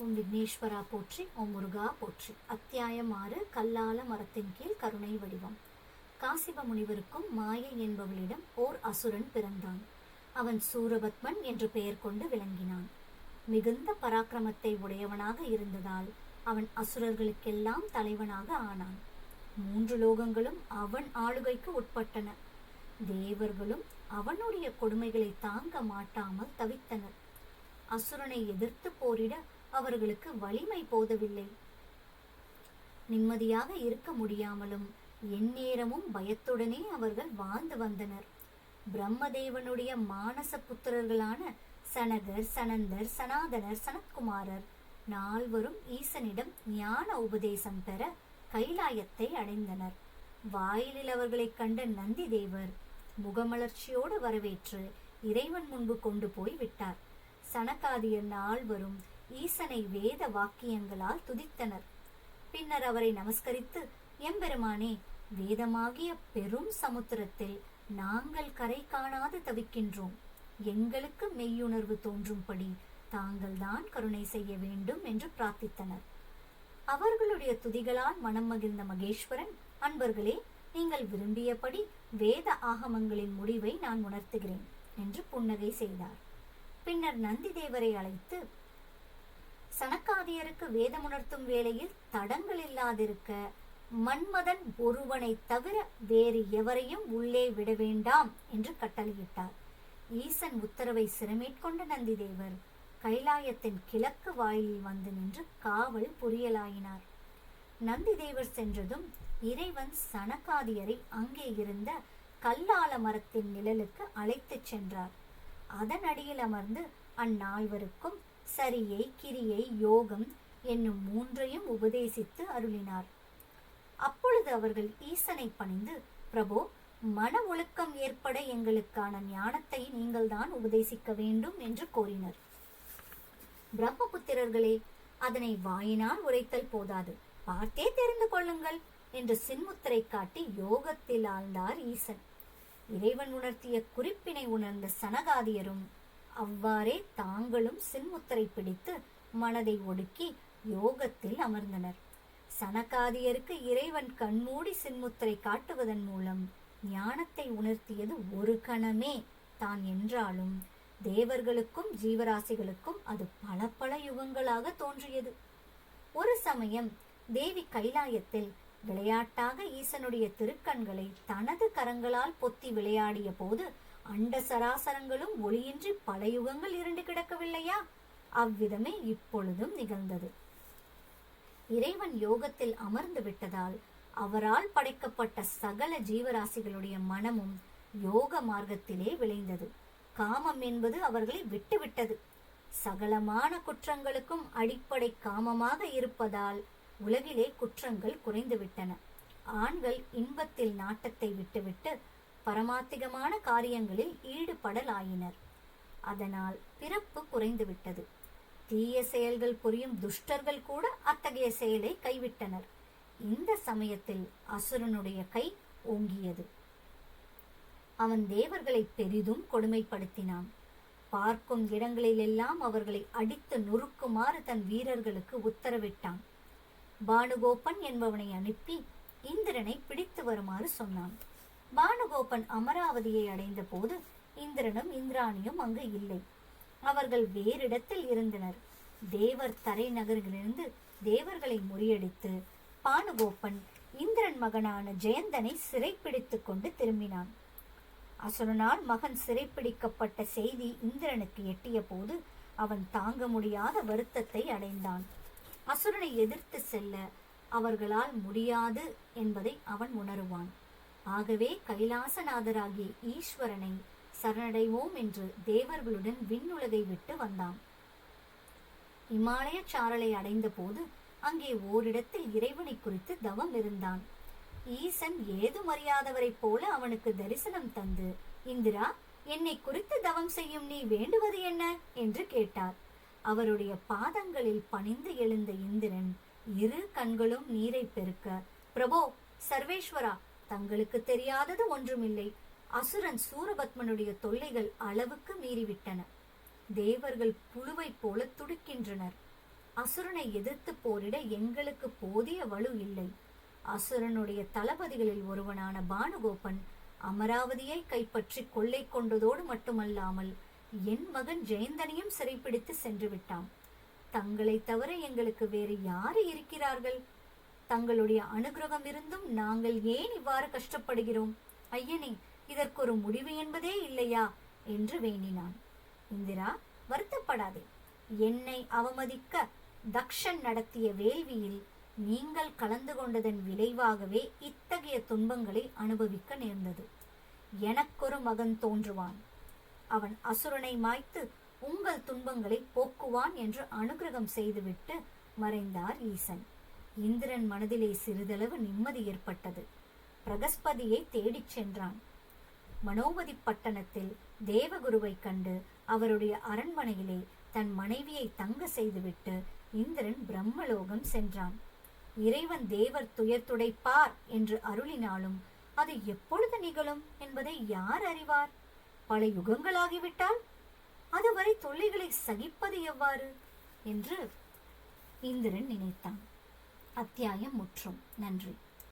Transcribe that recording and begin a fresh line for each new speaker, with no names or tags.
ஓம் விக்னேஸ்வரா போற்றி, ஓம் முருகா போற்றி. அத்தியாயம் 6. கல்லால மரத்தின் கீழ் கருணை வடிவம். காசிப முனிவருக்கும் மாயை என்பவளிடம் ஓர் அசுரன் பிறந்தான். அவன் சூரபத்மன் என்று பெயர் கொண்டு விளங்கினான். மிகுந்த பராக்கிரமத்தை உடையவனாக இருந்ததால் அவன் அசுரர்களுக்கெல்லாம் தலைவனாக ஆனான். 3 லோகங்களும் அவன் ஆளுகைக்கு உட்பட்டன. தேவர்களும் அவனுடைய கொடுமைகளை தாங்க மாட்டாமல் தவித்தனர். அசுரனை எதிர்த்து போரிட அவர்களுக்கு வலிமை போதவில்லை. நிம்மதியாக இருக்க முடியாமலும் எந்நேரமும் பயத்துடனே அவர்கள் வாழ்ந்து வந்தனர். பிரம்மதேவனுடைய மானச புத்திரர்களான சனகர், சனந்தர், சனாதனர், சனத்குமாரர் 4வரும் ஈசனிடம் ஞான உபதேசம் பெற கைலாயத்தை அடைந்தனர். வாயிலில் அவர்களை கண்ட நந்தி தேவர் முகமலர்ச்சியோடு வரவேற்று இறைவன் முன்பு கொண்டு போய் விட்டார். சனகாதியர் 4வரும் ஈசனை வேத வாக்கியங்களால் துதித்தனர். பின்னர் அவரை நமஸ்கரித்து, எம்பெருமானே, வேதமாகிய பெரும் சமுத்திரத்தில் நாங்கள் கரை காணாது தவிக்கின்றோம். எங்களுக்கு மெய்யுணர்வு தோன்றும்படி தாங்கள்தான் கருணை செய்ய வேண்டும் என்று பிரார்த்தித்தனர். அவர்களுடைய துதிகளால் மனம் மகிழ்ந்த மகேஸ்வரன், அன்பர்களே, நீங்கள் விரும்பியபடி வேத ஆகமங்களின் முடிவை நான் உணர்த்துகிறேன் என்று புன்னகை செய்தார். பின்னர் நந்தி தேவரை அழைத்து, சனக்காதியருக்கு வேதமுணர்த்தும் வேளையில் தடங்கள் இல்லாதிருக்க மன்மதன் ஒருவனை தவிர வேறு எவரையும் உள்ளே விட வேண்டாம் என்று கட்டளையிட்டார். ஈசன் உத்தரவை சிரமேற்கொண்ட நந்தி தேவர் கைலாயத்தின் கிழக்கு வாயிலில் வந்து நின்று காவல் புரியலாயினார். நந்தி தேவர் சென்றதும் இறைவன் சனகாதியரை அங்கே இருந்த கல்லால மரத்தின் நிழலுக்கு அழைத்துச் சென்றார். அதன் அடியில் அமர்ந்து அந்நால்வருக்கும் சரியை, கிரியை, யோகம் என்னும் 3ஐயும் உபதேசித்து அருளினார். அப்பொழுது அவர்கள் ஈசனை பணிந்து, பிரபு, மன ஒழுக்கம் ஏற்பட எங்களுக்கான ஞானத்தை நீங்கள்தான் உபதேசிக்க வேண்டும் என்று கோரினர். பிரம்மபுத்திரர்களே, அதனை வாயினால் உரைத்தல் போதாது, பார்த்தே தெரிந்து கொள்ளுங்கள் என்று சின்முத்திரை காட்டி யோகத்தில் ஆழ்ந்தார் ஈசன். இறைவன் உணர்த்திய குறிப்பினை உணர்ந்த சனகாதியரும் அவ்வாறே தாங்களும் சின்முத்திரை பிடித்து மனதை ஒடுக்கி யோகத்தில் அமர்ந்தனர். சனகாதியருக்கு இறைவன் கண்மூடி சின்முத்திரை காட்டுவதன் மூலம் ஞானத்தை உணர்த்தியது ஒரு கணமே தான் என்றாலும் தேவர்களுக்கும் ஜீவராசிகளுக்கும் அது பல யுகங்களாக தோன்றியது. ஒரு சமயம் தேவி கைலாயத்தில் விளையாட்டாக ஈசனுடைய திருக்கண்களை தனது கரங்களால் பொத்தி விளையாடிய போது அண்ட சராசரங்களும் ஒளியின்றி பல யுகங்கள் இருண்டு கிடக்கவில்லையா? அவ்விதமே இப்பொழுதும் நிகழ்ந்தது. இறைவன் யோகத்தில் அமர்ந்து விட்டதால் அவரால் படைக்கப்பட்ட சகல ஜீவராசிகளுடைய மனமும் யோக மார்க்கத்திலே விளைந்தது. காமம் என்பது அவர்களை விட்டுவிட்டது. சகலமான குற்றங்களுக்கும் அடிப்படை காமமாக இருப்பதால் உலகிலே குற்றங்கள் குறைந்துவிட்டன. ஆண்கள் இன்பத்தில் நாட்டத்தை விட்டுவிட்டு பரமாத்திகமான காரியங்களில் ஈடுபடலாயினர். அதனால் பிறப்பு குறைந்துவிட்டது. தீய செயல்கள் புரியும் துஷ்டர்கள் கூட அத்தகைய செயலை கைவிட்டனர். இந்த சமயத்தில் அசுரனுடைய கை ஓங்கியது. அவன் தேவர்களை பெரிதும் கொடுமைப்படுத்தினான். பார்க்கும் இடங்களிலெல்லாம் அவர்களை அடித்து நொறுக்குமாறு தன் வீரர்களுக்கு உத்தரவிட்டான். பானுகோபன் என்பவனை அனுப்பி இந்திரனை பிடித்து வருமாறு சொன்னான். பானுகோபன் அமராவதியை அடைந்த போது இந்திரனும் இந்திராணியும் அங்கு இல்லை. அவர்கள் வேறிடத்தில் இருந்தனர். தேவர் தரை நகரிலிருந்து தேவர்களை முறியடித்து பானுகோபன் இந்திரன் மகனான ஜெயந்தனை சிறைப்பிடித்து கொண்டு திரும்பினான். அசுரனால் மகன் சிறைப்பிடிக்கப்பட்ட செய்தி இந்திரனுக்கு எட்டிய போது அவன் தாங்க முடியாத வருத்தத்தை அடைந்தான். அசுரனை எதிர்த்து செல்ல அவர்களால் முடியாது என்பதை அவன் உணருவான். ஆகவே கைலாசநாதராகிய ஈஸ்வரனை சரணடைவோம் என்று தேவர்களுடன் விண்ணுலகை விட்டு வந்தான். இமாலய சாரலை அடைந்த போது அங்கே ஓரிடத்தில் இறைவனை குறித்து தவம் இருந்தான். ஈசன் ஏதும் அறியாதவரைப் போல அவனுக்கு தரிசனம் தந்து, இந்திரா, என்னை குறித்து தவம் செய்யும் நீ வேண்டுவது என்ன என்று கேட்டார். அவருடைய பாதங்களில் பணிந்து எழுந்த இந்திரன் 2 கண்களும் நீரை பெருக்க, பிரபோ, சர்வேஸ்வரா, தங்களுக்கு தெரியாதது ஒன்றுமில்லை. அசுரன் சூரபத்மனுடைய தொல்லைகள் அளவுக்கு மீறிவிட்டன. தேவர்கள் புழுவை போல துடிக்கின்றனர். அசுரனை எதிர்த்து போரிட எங்களுக்கு போதிய வலு இல்லை. அசுரனுடைய தளபதிகளில் ஒருவனான பானுகோபன் அமராவதியை கைப்பற்றி கொள்ளை கொண்டதோடு மட்டுமல்லாமல் என் மகன் ஜெயந்தனையும் சிறைப்பிடித்து சென்று விட்டான். தங்களை தவிர எங்களுக்கு வேறு யாரு இருக்கிறார்கள்? தங்களுடைய அனுகிரகம் இருந்தும் நாங்கள் ஏன் இவ்வாறு கஷ்டப்படுகிறோம்? ஐயனே, இதற்கொரு முடிவு என்பதே இல்லையா என்று வேண்டினான். இந்திரா, வருத்தப்படாதே. என்னை அவமதிக்க தக்ஷன் நடத்திய வேள்வியில் நீங்கள் கலந்து கொண்டதன் விளைவாகவே இத்தகைய துன்பங்களை அனுபவிக்க நேர்ந்தது. எனக்கொரு மகன் தோன்றுவான். அவன் அசுரனை மாய்த்து உங்கள் துன்பங்களை போக்குவான் என்று அனுகிரகம் செய்துவிட்டு மறைந்தார் ஈசன். இந்திரன் மனதிலே சிறிதளவு நிம்மதி ஏற்பட்டது. பிரகஸ்பதியை தேடிச் சென்றான். மனோமதி பட்டணத்தில் தேவகுருவை கண்டு அவருடைய அரண்மனையிலே தன் மனைவியை தங்க செய்துவிட்டு இந்திரன் பிரம்மலோகம் சென்றான். இறைவன் தேவர் துயர் துடைப்பார் என்று அருளினாலும் அது எப்பொழுது நிகழும் என்பதை யார் அறிவார்? பல யுகங்களாகிவிட்டால் அதுவரை தொல்லைகளை சகிப்பது எவ்வாறு என்று இந்திரன் நினைத்தான். அத்தியாயம் முற்றும். நன்றி.